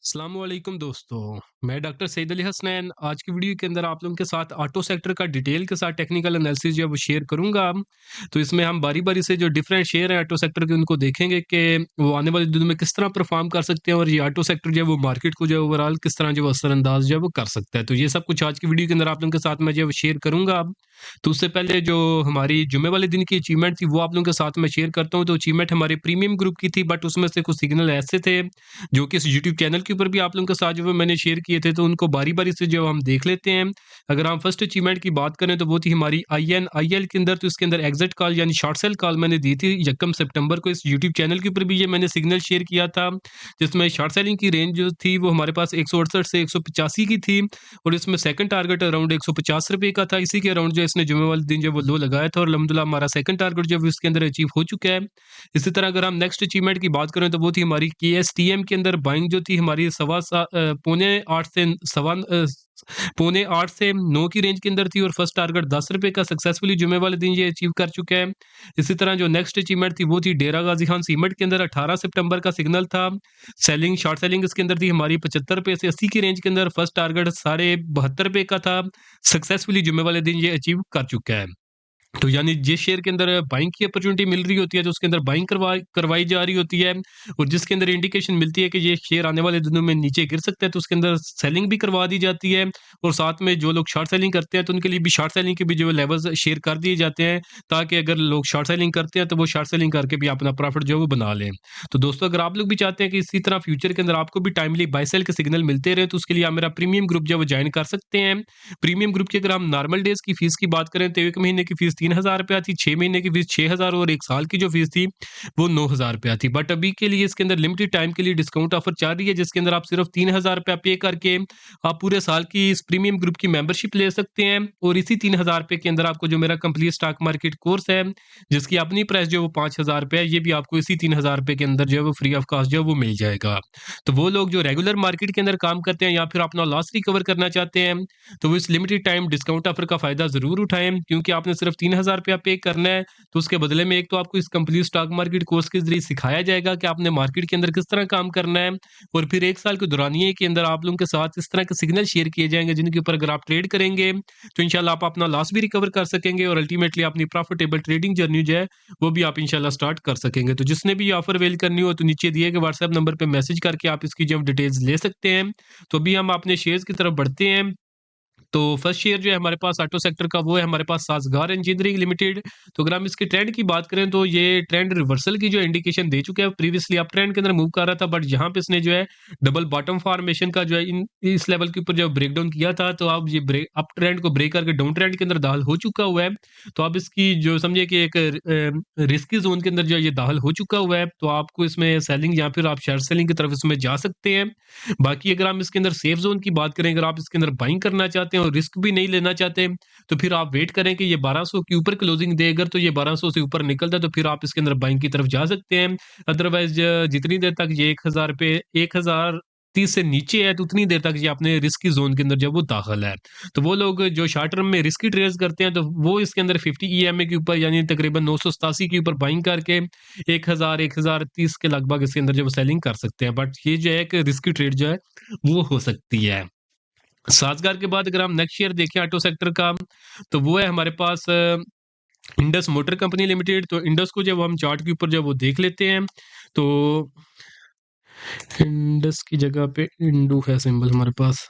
अस्सलामुअलैकुम दोस्तों, मैं डॉक्टर सईद अली हसनैन। आज की वीडियो के अंदर आप लोगों के साथ ऑटो सेक्टर का डिटेल के साथ टेक्निकल एनालिसिस जो है वो शेयर करूँगा। तो इसमें हम बारी-बारी से जो डिफरेंट शेयर हैं ऑटो सेक्टर के उनको देखेंगे कि वो आने वाले दिनों में किस तरह परफ़ॉर्म कर सकते हैं और ये ऑटो सेक्टर जो है वो मार्केट को जो है ओवरऑल किस तरह जो है असरअंदाज़ जो है वो कर सकता है। तो ये सब कुछ आज की वीडियो के अंदर आप लोगों के साथ मैं जो है वो शेयर करूँगा। तो उससे पहले जो हमारी जुम्मे वाले दिन की अचीवमेंट थी वो आप लोगों के साथ मैं शेयर करता हूँ। तो अचीवमेंट हमारे प्रीमियम ग्रुप की थी, बट उसमें से कुछ सिग्नल ऐसे थे जो कि इस यूट्यूब चैनल के ऊपर भी आप लोगों के साथ जो है मैंने शेयर किए थे, तो उनको बारी-बारी से जो हम देख लेते हैं। अगर हम फर्स्ट अचीवमेंट की बात करें तो वो थी हमारी आईएल के अंदर, तो इसके अंदर एग्जिट कॉल यानी शॉर्ट सेल कॉल मैंने दी थी 1 सितंबर को। इस यूट्यूब चैनल के ऊपर भी ये मैंने सिग्नल शेयर किया था, जिसमें शॉर्ट सेलिंग की रेंज जो थी वो हमारे पास 168 से 185 की थी और इसमें सेकंड टारगेट अराउंड ₹150 का था। इसी के अराउंड जो इसने जुम्मे वाले दिन जो वो लो लगाया था और अल्हम्दुलिल्लाह हमारा सेकंड टारगेट जो है इसके अंदर अचीव हो चुका है। इसी तरह अगर हम नेक्स्ट अचीवमेंट की बात करें तो वो थी हमारी केएसटीएम के अंदर बाइंग जो थी हमारी पौने 8 से पौने 8 से 9 की रेंज के अंदर थी और फर्स्ट टारगेट ₹10 का सक्सेसफुली जुम्मे वाले दिन ये अचीव कर चुका है। इसी तरह जो नेक्स्ट अचीवमेंट थी वो थी डेरा गाज़ी खान सीमेंट के अंदर 18 सितंबर का सिग्नल था। शॉर्ट सेलिंग इसके अंदर थी हमारी ₹75 से 80 की रेंज के अंदर, फर्स्ट टारगेट साढ़े ₹72 का था। सक्सेसफुली जुम्मे वाले दिन ये अचीव कर चुका है। तो यानी जिस शेयर के अंदर बाइंग की अपॉर्चुनिटी मिल रही होती है तो उसके अंदर बाइंग करवाई जा रही होती है और जिसके अंदर इंडिकेशन मिलती है कि ये शेयर आने वाले दिनों में नीचे गिर सकता है तो उसके अंदर सेलिंग भी करवा दी जाती है। और साथ में जो लोग शॉर्ट सेलिंग करते हैं तो उनके लिए भी शॉर्ट सेलिंग के भी जो लेवल्स शेयर कर दिए जाते हैं, ताकि अगर लोग शॉर्ट सेलिंग करते हैं तो वो शॉर्ट सेलिंग करके भी अपना प्रॉफिट जो है वो बना लें। तो दोस्तों, अगर आप लोग भी चाहते हैं कि इसी तरह फ्यूचर के अंदर आपको भी टाइमली बाय सेल के सिग्नल मिलते रहे तो उसके लिए आप मेरा प्रीमियम ग्रुप जो है वो ज्वाइन कर सकते हैं। प्रीमियम ग्रुप की अगर हम नॉर्मल डेज़ की फीस की बात करें तो 1 महीने की फीस ₹3000 थी, 6 महीने की फीस 6000 और 1 साल की जो फीस थी वो ₹9000 थी। बट अभी के लिए इसके अंदर लिमिटेड टाइम के लिए डिस्काउंट ऑफर चल रही है, जिसके अंदर आप सिर्फ ₹3000 पे करके आप पूरे साल की इस प्रीमियम ग्रुप की मेंबरशिप ले सकते हैं। और इसी ₹3000 के अंदर आपको जो मेरा कंप्लीट स्टॉक मार्केट कोर्स है, जिसकी अपनी प्राइस जो है वो ₹5000 है, ये भी आपको इसी ₹3000 के अंदर जो है वो फ्री ऑफ कॉस्ट जो है वो मिल जाएगा। तो वो लोग जो रेगुलर मार्केट के अंदर काम करते हैं या फिर अपना लॉस रिकवर करना चाहते हैं तो वो इस लिमिटेड टाइम डिस्काउंट ऑफर का फ़ायदा ज़रूर उठाएँ, क्योंकि आपने सिर्फ ₹3000 पे करना है, तो उसके बदले में एक तो आपको इस कंप्लीट स्टॉक मार्केट कोर्स के ज़रिए सिखाया जाएगा कि आपने मार्केट के अंदर किस तरह काम करना है और फिर 1 साल के दौरानिए के अंदर आप लोगों के साथ इस तरह के सिग्नल शेयर किए जाएँगे, जिनके ऊपर अगर आप ट्रेड करेंगे, तो इंशाल्लाह आप अपना लॉस भी रिकवर कर सकेंगे और अल्टीमेटली अपनी प्रॉफिटेबल ट्रेडिंग जर्नी जो है, वो भी आप इंशाल्लाह स्टार्ट कर सकेंगे। तो जिसने भी ऑफर अवेल करनी हो, तो नीचे दिए गए व्हाट्सएप नंबर पे मैसेज करके आप इसकी जो डिटेल्स ले सकते हैं। तो अभी हम अपने शेयर्स की तरफ बढ़ते हैं। तो फर्स्ट शेयर जो है हमारे पास ऑटो सेक्टर का वो है हमारे पास साज़गार इंजीनियरिंग लिमिटेड। तो अगर हम इसके ट्रेंड की बात करें तो ये ट्रेंड रिवर्सल की जो इंडिकेशन दे चुका है। प्रीवियसली अप ट्रेंड के अंदर मूव कर रहा था, बट यहाँ पे इसने जो है डबल बॉटम फॉर्मेशन का जो है इन इस लेवल के ऊपर जो ब्रेकडाउन किया था, तो अब ये ब्रेक अप ट्रेंड को ब्रेक करके डाउन ट्रेंड के अंदर दाखिल हो चुका हुआ है। तो अब इसकी जो समझिए कि एक रिस्की जोन के अंदर जो है ये दाखिल हो चुका हुआ है, तो आपको इसमें सेलिंग या फिर आप शॉर्ट सेलिंग की तरफ इसमें जा सकते हैं। बाकी अगर हम इसके अंदर सेफ ज़ोन की बात करें, अगर आप इसके अंदर बाइंग करना चाहते हैं और रिस्क भी नहीं लेना चाहते, तो फिर आप वेट करें कि ये 1200 के ऊपर क्लोजिंग दे। अगर तो ये 1200 से ऊपर निकलता है, तो फिर आप इसके अंदर बाइंग की तरफ जा सकते हैं। अदरवाइज़ जितनी देर तक ये 1000 पे 1030 से नीचे है, तो उतनी देर तक ये अपने रिस्की ज़ोन के अंदर जो है वो दाखिल है। तो वो लोग जो शॉर्ट टर्म में रिस्की ट्रेड्स करते हैं, तो वो इसके अंदर 50 ईएमए के ऊपर यानी तकरीबन 987 के ऊपर बाइंग करके 1000 1030 के लगभग इसके अंदर जो वो सेलिंग कर सकते हैं। बट ये जो है एक रिस्की ट्रेड जो है वो हो सकती है। साज़गार के बाद अगर हम नेक्स्ट शेयर देखें ऑटो सेक्टर का, तो वो है हमारे पास इंडस मोटर कंपनी लिमिटेड। तो इंडस को जब हम चार्ट के ऊपर जब वो देख लेते हैं, तो इंडस की जगह पे इंडू है सिंबल हमारे पास।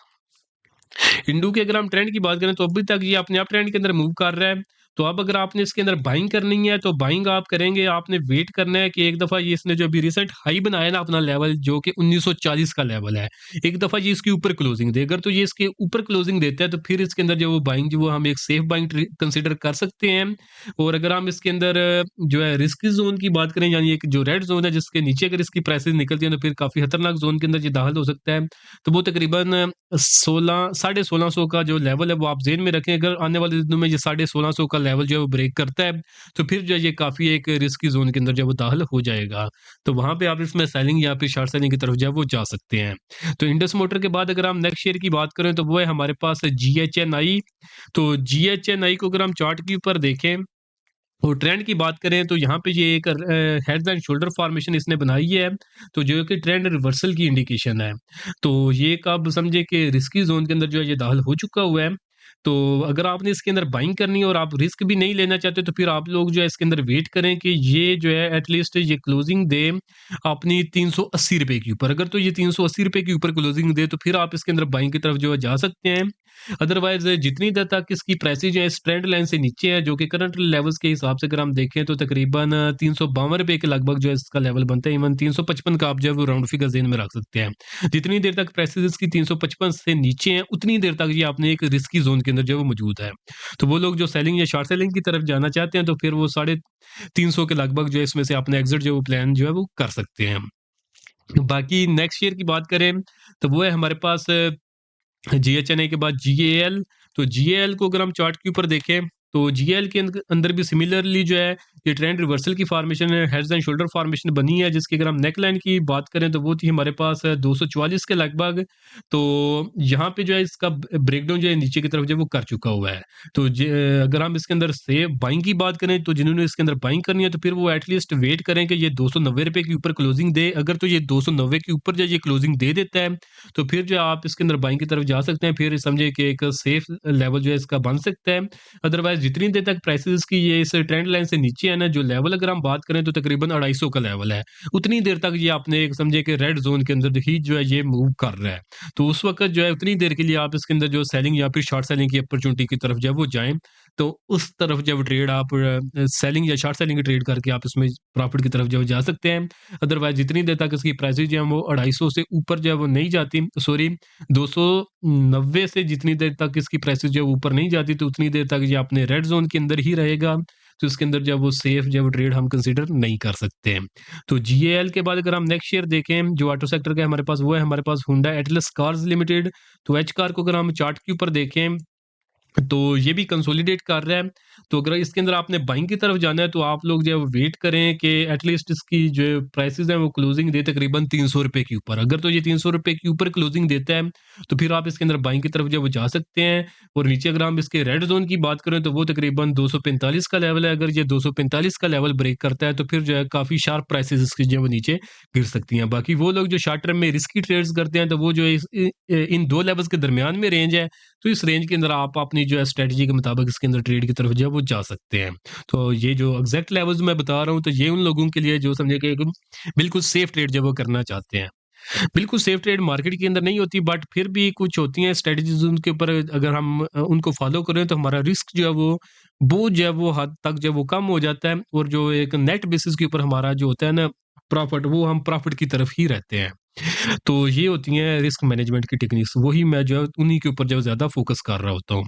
इंडू की अगर हम ट्रेंड की बात करें तो अभी तक ये अपने अप ट्रेंड के अंदर मूव कर रहा है। तो अब अगर आपने इसके अंदर बाइंग करनी है तो बाइंग आप करेंगे, आपने वेट करना है कि एक दफ़ा ये इसने जो अभी रिसेंट हाई बनाया ना अपना लेवल, जो कि 1940 का लेवल है, एक दफ़ा ये इसके ऊपर क्लोजिंग दे। अगर तो ये इसके ऊपर क्लोजिंग देता है तो फिर इसके अंदर जो वो बाइंग जो वो हम एक सेफ बाइंग कंसिडर कर सकते हैं। और अगर हम इसके अंदर जो है रिस्की जोन की बात करें, यानी एक जो रेड जोन है जिसके नीचे अगर इसकी प्राइसेस निकलती हैं तो फिर काफ़ी खतरनाक जोन के अंदर ये दाखिल हो सकता है। तो वो तकरीबन 16 साढ़े 1600 का जो लेवल है वो आप ज़हन में रखें। अगर आने वाले दिनों में ये 1650 का लेवल जो है वो ब्रेक करता है, तो फिर जो है ये काफ़ी एक रिस्की ज़ोन के अंदर जो है वो दाखिल हो जाएगा। तो वहाँ पे आप इसमें सेलिंग या फिर शॉर्ट सेलिंग की तरफ जो है वो जा सकते हैं। तो इंडस मोटर के बाद अगर हम नेक्स्ट शेयर की बात करें तो वो है हमारे पास जीएचएनआई। तो जीएचएनआई को अगर हम चार्ट के ऊपर देखें, और ट्रेंड की बात करें तो यहाँ पे ये एक हेड एंड शोल्डर फॉर्मेशन इसने बनाई है, तो जो कि ट्रेंड रिवर्सल की इंडिकेशन है। तो ये एक आप समझे कि रिस्की ज़ोन के अंदर जो है ये दाखिल हो चुका हुआ है। तो अगर आपने इसके अंदर बाइंग करनी है और आप रिस्क भी नहीं लेना चाहते, तो फिर आप लोग जो है इसके अंदर वेट करें कि ये जो है एटलीस्ट ये क्लोजिंग दे अपनी ₹380 के ऊपर। अगर तो ये ₹380 के ऊपर क्लोजिंग दे, तो फिर आप इसके अंदर बाइंग की तरफ जो है जा सकते हैं। अदरवाइज़ जितनी देर तक इसकी प्राइसेज़ जो है इस ट्रेंड लाइन से नीचे है, जो कि करंट लेवल्स के हिसाब से अगर हम देखें तो तकरीबन ₹352 के लगभग जो है इसका लेवल बनता है। इवन 355 का आप जो है वो राउंड फिगर ज़हन में रख सकते हैं। जितनी देर तक प्राइसेज़ इसकी 355 से नीचे हैं, उतनी देर तक ये आपने एक रिस्की ज़ोन के अंदर जो है वो मौजूद है। तो वो लोग जो सेलिंग या शॉर्ट सेलिंग की तरफ जाना चाहते हैं, तो फिर वो 350 के लगभग जो है इसमें से अपने एग्ज़िट जो प्लान जो है वो कर सकते हैं। बाकी नेक्स्ट ईयर की बात करें, तो वो है हमारे पास जीएचएनए के बाद जीएएल। तो जीएएल को अगर हम चार्ट के ऊपर देखें, तो जीएएल के अंदर भी सिमिलरली जो है ये ट्रेंड रिवर्सल की फॉर्मेशन है, हेड्स एंड शोल्डर फॉर्मेशन बनी है, जिसकी अगर हम नेक लाइन की बात करें तो वो थी हमारे पास 244 के लगभग। तो यहाँ पे जो है इसका ब्रेकडाउन जो है नीचे की तरफ जो है वो कर चुका हुआ है। तो अगर हम इसके अंदर से बाइंग की बात करें, तो जिन्होंने इसके अंदर बाइंग करनी है तो फिर वो एटलीस्ट वेट करें कि ये ₹290 के ऊपर क्लोजिंग दे। अगर तो ये 290 के ऊपर जो ये क्लोजिंग दे देता है, तो फिर जो है आप इसके अंदर बाइंग की तरफ जा सकते हैं। फिर समझिए कि एक सेफ लेवल जो है इसका बन सकता है। अदरवाइज़ जितनी देर तक प्राइसेज़ की ये इस ट्रेंड लाइन से नीचे है ना, जो लेवल अगर हम बात करें तो तकरीबन 250 का लेवल है। उतनी देर तक ये आपने एक समझिए कि रेड ज़ोन के अंदर ही जो है ये मूव कर रहा है। तो उस वक़्त जो है उतनी देर के लिए आप इसके अंदर जो सेलिंग या फिर शॉर्ट सेलिंग की अपॉर्चुनिटी की तरफ जो है वो जाएँ। तो उस तरफ जब ट्रेड आप सेलिंग या शॉर्ट सेलिंग की ट्रेड करके आप इसमें प्रॉफ़िट की तरफ जो है जा सकते हैं। अदरवाइज़ जितनी देर तक इसकी प्राइसेज़ जो है वो 250 से ऊपर जो है वो नहीं जाती, सॉरी 290 से जितनी देर तक इसकी प्राइसेज़ जो है ऊपर नहीं जाती, तो उतनी देर तक ये अपने रेड ज़ोन के अंदर ही रहेगा। तो इसके अंदर जो है वो सेफ जो है वो ट्रेड हम कंसीडर नहीं कर सकते हैं। तो जीएएल के बाद अगर हम नेक्स्ट शेयर देखें जो ऑटो सेक्टर का है हमारे पास, वो है हमारे पास हुंडई एटलस कार्स लिमिटेड। तो एच कार को अगर हम चार्ट के ऊपर देखें, तो ये भी कंसोलिडेट कर रहा है। तो अगर इसके अंदर आपने बाइंग की तरफ जाना है, तो आप लोग जो है वो वेट करें कि एटलीस्ट इसकी जो प्राइसेज़ हैं वो क्लोजिंग दे तकरीबन ₹300 के ऊपर। अगर तो ये ₹300 के ऊपर क्लोजिंग देता है, तो फिर आप इसके अंदर बाइंग की तरफ जो है वो जा सकते हैं। और नीचे अगर हम इसके रेड ज़ोन की बात करें, तो वो तकरीबन 245 का लेवल है। अगर ये 245 का लेवल ब्रेक करता है, तो फिर जो है काफ़ी शार्प प्राइसेज़ इसकी जो है वो नीचे गिर सकती हैं। बाकी वो लोग जो शॉर्ट टर्म में रिस्की ट्रेड्स करते हैं, तो वो जो है इन 2 लेवल्स के दरमियान में रेंज है। तो इस रेंज के अंदर आप अपनी जो है स्ट्रेटजी के मुताबिक इसके अंदर ट्रेड की तरफ जो है वो जा सकते हैं। तो ये जो एग्जैक्ट लेवल्स मैं बता रहा हूँ, तो ये उन लोगों के लिए जो समझे कि एक बिल्कुल सेफ ट्रेड जो वो करना चाहते हैं। बिल्कुल सेफ ट्रेड मार्केट के अंदर नहीं होती, बट फिर भी कुछ होती हैं स्ट्रेटजीज, उनके ऊपर अगर हम उनको फॉलो करें तो हमारा रिस्क जो है वो जो है वो हद तक जो है वो कम हो जाता है। और जो एक नेट बेसिस के ऊपर हमारा जो होता है ना प्रॉफिट, वो हम प्रॉफिट की तरफ ही रहते हैं। तो ये होती हैं रिस्क मैनेजमेंट की टेक्निक्स, वही मैं जो है उन्हीं के ऊपर जो है ज़्यादा फोकस कर रहा होता हूँ।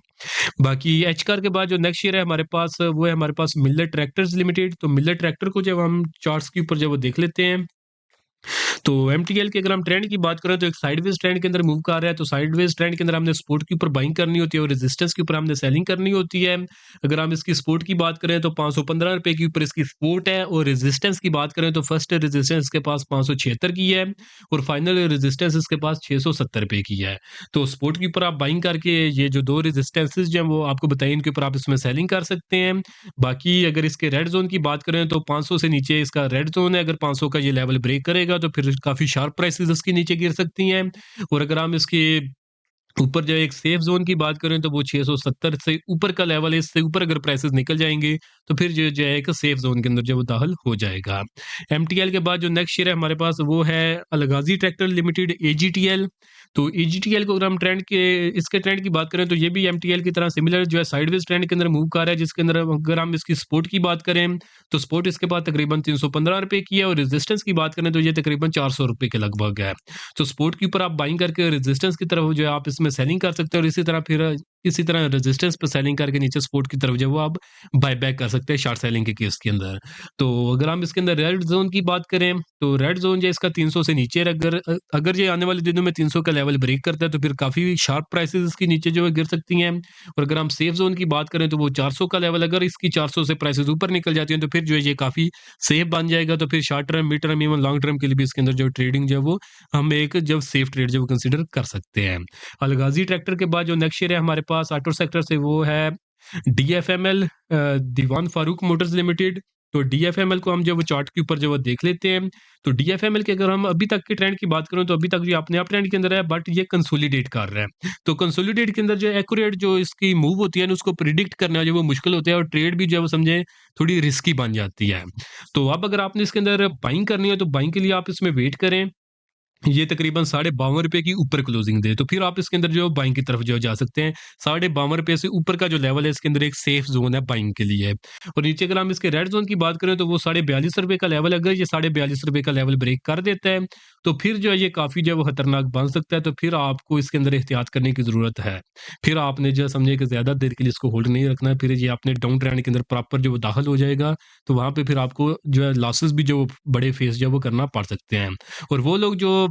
बाकी एच कार के बाद जो नेक्स्ट शेयर है हमारे पास, वो है हमारे पास मिलर ट्रैक्टर्स लिमिटेड। तो मिलर ट्रैक्टर को जब हम चार्ट्स के ऊपर जब वो देख लेते हैं, तो एमटीएल के अगर हम ट्रेंड की बात करें, तो एक साइडवेज ट्रेंड के अंदर मूव कर रहा है। तो साइडवेज ट्रेंड के अंदर हमने सपोर्ट के ऊपर बाइंग करनी होती है और रेजिस्टेंस के ऊपर हमने सेलिंग करनी होती है। अगर हम इसकी सपोर्ट की बात करें, तो ₹515 के ऊपर इसकी सपोर्ट है। और रेजिस्टेंस की बात करें, तो फर्स्ट रेजिस्टेंस इसके पास 576 की है और फाइनल रेजिस्टेंस इसके पास ₹670 की है। तो सपोर्ट के ऊपर आप बाइंग करके ये जो 2 रेजिस्टेंसेस जो हैं वो आपको बताइए, इनके ऊपर आप इसमें सेलिंग कर सकते हैं। बाकी अगर इसके रेड ज़ोन की बात करें, तो 500 से नीचे इसका रेड ज़ोन है। अगर 500 का ये लेवल ब्रेक करेगा, तो फिर काफ़ी शार्प प्राइसेज़ इसके नीचे गिर सकती हैं। और अगर हम इसके ऊपर जो एक सेफ ज़ोन की बात करें, तो वो 670 से ऊपर का लेवल है। इससे ऊपर अगर प्राइसेज़ निकल जाएँगे, तो फिर जो है एक सेफ ज़ोन के अंदर जो है वो दाखिल हो जाएगा। एमटीएल के बाद जो नेक्स्ट शेयर है हमारे पास, वो है अलगाज़ी ट्रैक्टर लिमिटेड एजीटीएल। तो एजीटीएल को अगर हम इसके ट्रेंड की बात करें, तो ये भी एमटीएल की तरह सिमिलर जो है साइडवेज ट्रेंड के अंदर मूव कर रहा है, जिसके अंदर अगर हम इसकी सपोर्ट की बात करें, तो सपोर्ट इसके पास तकरीबन ₹315 की है और रेजिस्टेंस की बात करें, तो ये तकरीबन ₹400 के लगभग है। तो सपोर्ट के ऊपर आप बाइंग करके रेजिस्टेंस की तरफ जो है आप इसमें सेलिंग कर सकते हैं और इसी तरह रेजिस्टेंस पे सेलिंग करके नीचे सपोर्ट की तरफ जो है वो आप बाय बैक कर सकते हैं शॉर्ट सेलिंग के केस के अंदर। तो अगर हम इसके अंदर रेड ज़ोन की बात करें, तो रेड ज़ोन जो है इसका 300 से नीचे है। अगर ये आने वाले दिनों में 300 का लेवल ब्रेक करता है, तो फिर काफ़ी शार्प प्राइसेज़ इसके नीचे जो है गिर सकती हैं। और अगर हम सेफ ज़ोन की बात करें, तो वो 400 का लेवल, अगर इसकी 400 से प्राइसेज़ ऊपर निकल जाती हैं, तो फिर जो है ये काफ़ी सेफ बन जाएगा। तो फिर short term, mid term, even long term के लिए भी इसके अंदर जो ट्रेडिंग जो है वो हम एक जब सेफ ट्रेड जो कंसीडर कर सकते हैं। अलगाज़ी ट्रैक्टर के बाद जो नेक्स्ट शेयर है हमारे पास ऑटो सेक्टर से, वो है डीएफएमएल दीवान फारूक मोटर्स लिमिटेड। तो डीएफएमएल को हम जब वो चार्ट के ऊपर जब वो देख लेते हैं, तो डीएफएमएल के अगर हम अभी तक के ट्रेंड की बात करें तो अभी तक ये अपने आप ट्रेंड के अंदर है, बट ये कंसोलिडेट कर रहा है। तो कंसोलिडेट के अंदर जो एक्यूरेट जो इसकी मूव होती है ना, उसको प्रिडिक्ट करना जो वो मुश्किल होता है, और ट्रेड भी जो है वो समझे थोड़ी रिस्की बन जाती है। तो अब अगर आपने इसके अंदर बाइंग करनी है तो बाइंग के लिए आप इसमें वेट करें, ये तकरीबन ₹52 की ऊपर क्लोजिंग दे, तो फिर आप इसके अंदर जो बाइंग की तरफ जो जा सकते हैं। ₹52 से ऊपर का जो लेवल है इसके अंदर एक सेफ ज़ोन है बाइंग के लिए। और नीचे अगर हम इसके रेड ज़ोन की बात करें तो वो ₹42 का लेवल, अगर ये ₹42 का लेवल ब्रेक कर देता है, तो फिर जो है ये काफ़ी जो है वो खतरनाक बन सकता है, तो फिर आपको इसके अंदर एहतियात करने की ज़रूरत है। फिर आपने जो है समझिए कि ज़्यादा देर के लिए इसको होल्ड नहीं रखना है, फिर ये आपने डाउन ट्रेंड के अंदर प्रॉपर जो वो दाखिल हो जाएगा, तो वहाँ पे फिर आपको जो है लॉसेस भी जो बड़े फेस जो है वो करना पड़ सकते हैं। और वो लोग जो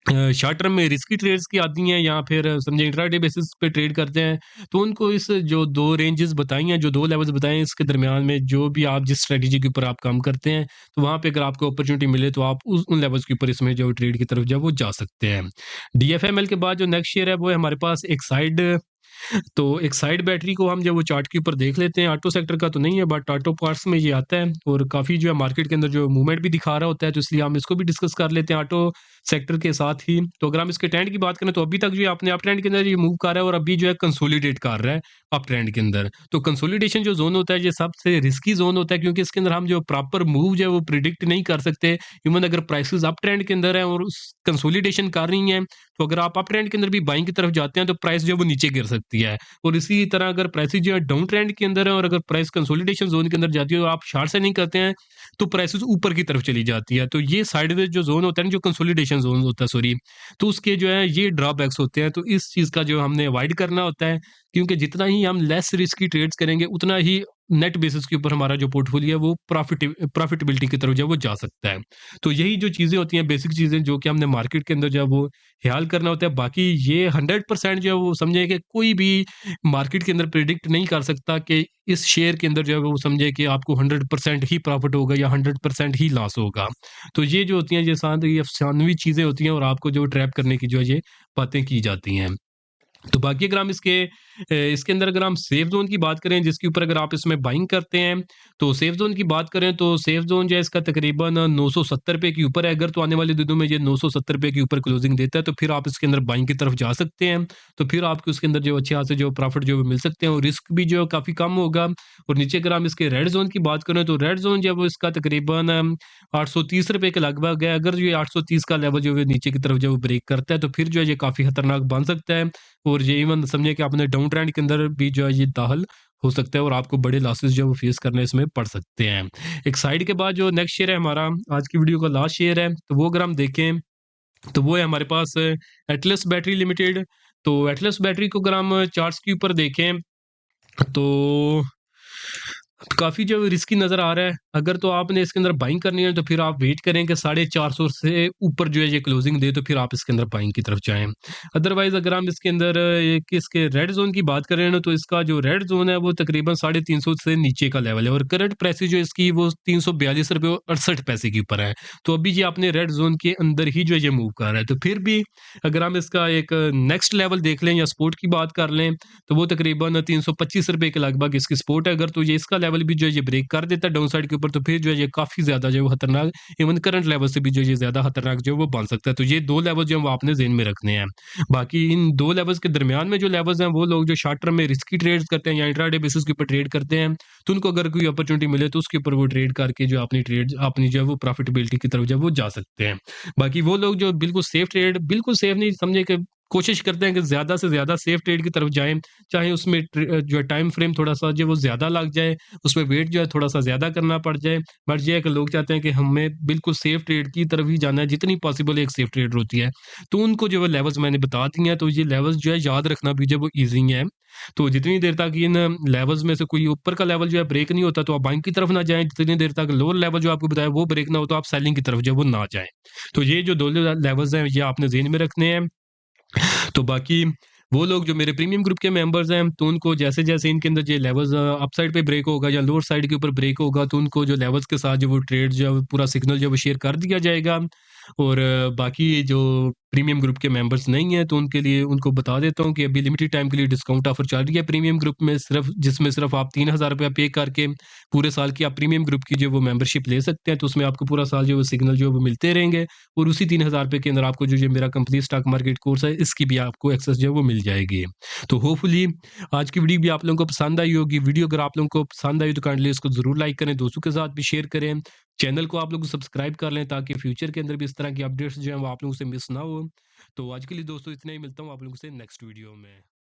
शॉर्ट टर्म में रिस्की ट्रेड्स की आती हैं या फिर समझे इंट्राडे बेसिस पे ट्रेड करते हैं, तो उनको इस जो 2 रेंजेस बताई हैं, जो 2 लेवल्स बताए हैं, इसके दरमियान में जो भी आप जिस स्ट्रैटेजी के ऊपर आप काम करते हैं, तो वहाँ पे अगर आपको अपॉर्च्युनिटी मिले तो आप उस उन लेवल्स के ऊपर इसमें जो ट्रेड की तरफ जो है वो जा सकते हैं। डीएफएमएल के बाद जो नेक्स्ट शेयर है वो है हमारे पास एक्साइड। तो एक्साइड बैटरी को हम जब वो चार्ट के ऊपर देख लेते हैं, ऑटो सेक्टर का तो नहीं है बट ऑटो पार्ट्स में ये आता है और काफ़ी जो है मार्केट के अंदर जो मूवमेंट भी दिखा रहा होता है, तो इसलिए हम इसको भी डिस्कस कर लेते हैं ऑटो सेक्टर के साथ ही। तो अगर हम इसके ट्रेंड की बात करें तो अभी तक जो है अपने अप ट्रेंड के अंदर ये मूव कर रहा है और अभी जो है कंसोलिडेट कर रहा है अप ट्रेंड के अंदर। तो कंसोलिडेशन जो जोन होता है ये सबसे रिस्की जोन होता है, क्योंकि इसके अंदर हम जो प्रॉपर मूव जो है वो प्रिडिक्ट नहीं कर सकते। इवन अगर प्राइसेस अप ट्रेंड के अंदर है और कंसोलिडेशन कर रही हैं, तो अगर आप अप ट्रेंड के अंदर भी बाइंग की तरफ जाते हैं तो प्राइस जो है वो नीचे गिर सकती है। और इसी तरह अगर प्राइसेस जो है डाउन ट्रेंड के अंदर है और अगर प्राइस कंसोलिडेशन जोन के अंदर जाती है और आप शार्ट सेलिंग करते हैं, तो प्राइसेस ऊपर की तरफ चली जाती है। तो ये साइडवेज जो जोन होता है ना, जो कंसोलिडेशन जोन होता है सॉरी, तो उसके जो है ये ड्रॉबैक्स होते हैं। तो इस चीज़ का जो हमने अवॉइड करना होता है, क्योंकि जितना ही हम लेस रिस्की ट्रेड्स करेंगे उतना ही नेट बेसिस के ऊपर हमारा जो पोर्टफोलियो है वो प्रॉफिटेबिलिटी की तरफ जो है वो जा सकता है। तो यही जो चीज़ें होती हैं, बेसिक चीज़ें जो कि हमने मार्केट के अंदर जो है वो ख्याल करना होता है। बाकी ये 100% जो है वो समझे कि कोई भी मार्केट के अंदर प्रिडिक्ट नहीं कर सकता कि इस शेयर के अंदर जो है वो समझे कि आपको 100% ही प्रॉफिट होगा या 100% ही लॉस होगा। तो ये जो होती हैं ये अफ़सानवी चीज़ें होती हैं और आपको जो ट्रैप करने की जो है ये बातें की जाती हैं। तो बाकी अगर हम इसके अंदर अगर हम सेफ ज़ोन की बात करें, जिसके ऊपर अगर आप इसमें बाइंग करते हैं, तो सेफ ज़ोन की बात करें तो सेफ ज़ोन जो है इसका तकरीबन ₹970 के ऊपर है। अगर तो आने वाले दिनों में ये ₹970 के ऊपर क्लोजिंग देता है, तो फिर आप इसके अंदर बाइंग की तरफ जा सकते हैं। तो फिर आपको उसके अंदर जो अच्छे खासे जो प्रॉफिट जो मिल सकते हैं और रिस्क भी जो है काफ़ी कम होगा। और नीचे अगर हम इसके रेड ज़ोन की बात करें, तो रेड ज़ोन जो है वो इसका तकरीबन ₹830 के लगभग है। अगर ये 830 का लेवल जो है नीचे की तरफ जो ब्रेक करता है, तो फिर जो है ये काफ़ी खतरनाक बन सकता है। और ये इवन समझिए कि आपने डाउन ट्रेंड के अंदर भी जो है ये दाखिल हो सकता है और आपको बड़े लॉसेस जो है वो फेस करने इसमें पड़ सकते हैं। एक साइड के बाद जो नेक्स्ट शेयर है हमारा, आज की वीडियो का लास्ट शेयर है, तो वो अगर हम देखें तो वो है हमारे पास एटलस बैटरी लिमिटेड। तो एटलस बैटरी को अगर हम चार्ट्स के ऊपर देखें तो काफ़ी जो रिस्की नज़र आ रहा है। अगर तो आपने इसके अंदर बाइंग करनी है तो फिर आप वेट करें कि 450 से ऊपर जो है ये क्लोजिंग दे, तो फिर आप इसके अंदर बाइंग की तरफ जाएँ। अदरवाइज़ अगर हम इसके अंदर एक इसके रेड ज़ोन की बात करें ना, तो इसका जो रेड ज़ोन है वो तकरीबन 350 से नीचे का लेवल है और करंट प्राइस जो इसकी वो ₹342.68 के ऊपर है। तो अभी ये अपने रेड ज़ोन के अंदर ही जो है ये मूव कर रहा है। तो फिर भी अगर हम इसका एक नेक्स्ट लेवल देख लें या सपोर्ट की बात कर लें, तो वो तकरीबन ₹325 के लगभग इसकी सपोर्ट है। अगर तो ये इसका लेवल भी जो है ये ब्रेक कर देता है डाउन साइड के ऊपर, तो फिर जो है ये काफ़ी ज़्यादा जो है वो खतरनाक, इवन करंट लेवल से भी जो ये ज़्यादा खतरनाक जो है वो बन सकता है। तो ये 2 लेवल जो है वो आपने ज़हन में रखने हैं। बाकी इन 2 लेवल्स के दरमियान में जो लेवल्स हैं, वो लोग जो शॉर्ट टर्म में रिस्की ट्रेड्स करते हैं या इंट्राडे बेसिस के ऊपर ट्रेड करते हैं, तो उनको अगर कोई अपॉर्चुनिटी मिले तो उसके ऊपर वो ट्रेड करके जो अपनी जो है वो प्रॉफिटेबिलिटी की तरफ जो है वो जा सकते हैं। बाकी वो लोग जो बिल्कुल सेफ नहीं समझे कि कोशिश करते हैं कि ज़्यादा से ज़्यादा सेफ ट्रेड की तरफ जाएँ, चाहे उसमें जो है टाइम फ्रेम थोड़ा-सा जो है वो ज़्यादा लग जाए, उसमें वेट जो है थोड़ा-सा ज़्यादा करना पड़ जाए। बट ये है कि लोग चाहते हैं कि हमें बिल्कुल सेफ ट्रेड की तरफ ही जाना है, जितनी पॉसिबल एक सेफ ट्रेड होती है। तो उनको जो है लेवल्स मैंने बता दिए हैं, तो ये लेवल्स जो है याद रखना भी जो है वो ईज़ी है। तो जितनी देर तक इन लेवल्स में से कोई ऊपर का लेवल जो है ब्रेक नहीं होता, तो आप बाइंग की तरफ ना जाएँ, जितनी देर तक लोअर लेवल जो आपको बताया वो ब्रेक ना हो, तो आप सेलिंग की तरफ जो है वो ना जाएँ। तो ये जो 2 लेवल्स हैं, ये आपने ज़हन में रखने हैं। तो बाकी वो लोग जो मेरे प्रीमियम ग्रुप के मेंबर्स हैं, तो उनको जैसे-जैसे इनके अंदर ये लेवल्स अप साइड पे ब्रेक होगा या लोअर साइड के ऊपर ब्रेक होगा, तो उनको जो लेवल्स के साथ जो वो ट्रेड जो है वो पूरा सिग्नल जो है वो शेयर कर दिया जाएगा। और बाकी जो प्रीमियम ग्रुप के मेंबर्स नहीं हैं, तो उनके लिए उनको बता देता हूँ कि अभी लिमिटेड टाइम के लिए डिस्काउंट ऑफर चल रही है प्रीमियम ग्रुप में, सिर्फ जिसमें सिर्फ आप 3000 रुपया पे करके पूरे साल की आप प्रीमियम ग्रुप की जो वो मेंबरशिप ले सकते हैं। तो उसमें आपको पूरा साल जो वो सिग्नल जो है वो मिलते रहेंगे, और उसी 3000 रुपए के अंदर आपको जो ये मेरा कंप्लीट स्टॉक मार्केट कोर्स है, इसकी भी आपको एक्सेस जो है वो मिल जाएगी। तो होपफुली आज की वीडियो भी आप लोगों को पसंद आई होगी। वीडियो अगर आप लोगों को पसंद आई तो काइंडली इसको ज़रूर लाइक करें, दोस्तों के साथ भी शेयर करें। चैनल को आप लोग सब्सक्राइब कर लें, ताकि फ्यूचर के अंदर भी इस तरह की अपडेट्स जो हैं वो आप लोगों से मिस ना हो। तो आज के लिए दोस्तों इतना ही, मिलता हूँ आप लोगों से नेक्स्ट वीडियो में।